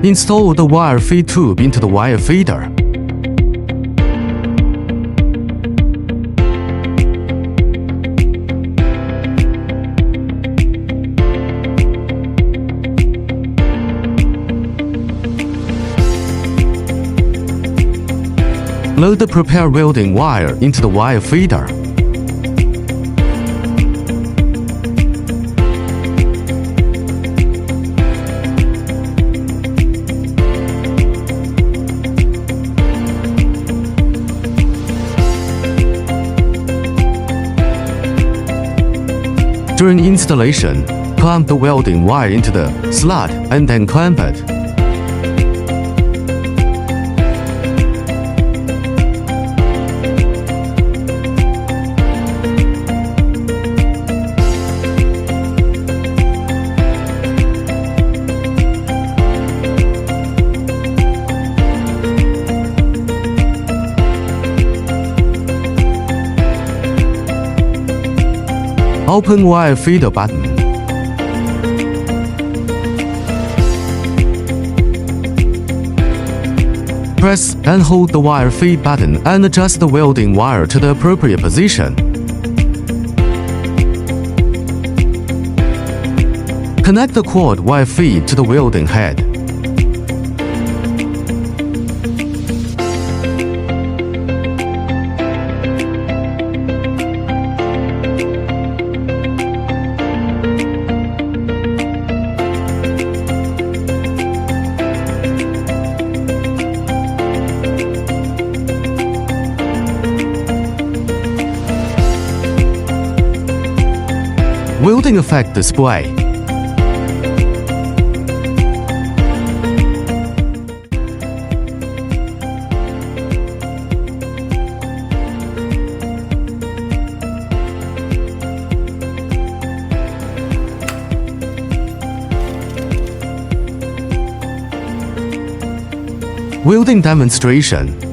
Install the wire feed tube into the wire feeder. Load the prepared welding wire into the wire feeder. During installation, clamp the welding wire into the slot and then clamp it. Open wire feeder button. Press and hold the wire feed button and adjust the welding wire to the appropriate position. Connect the quad wire feed to the welding head. Welding effect display. Welding demonstration.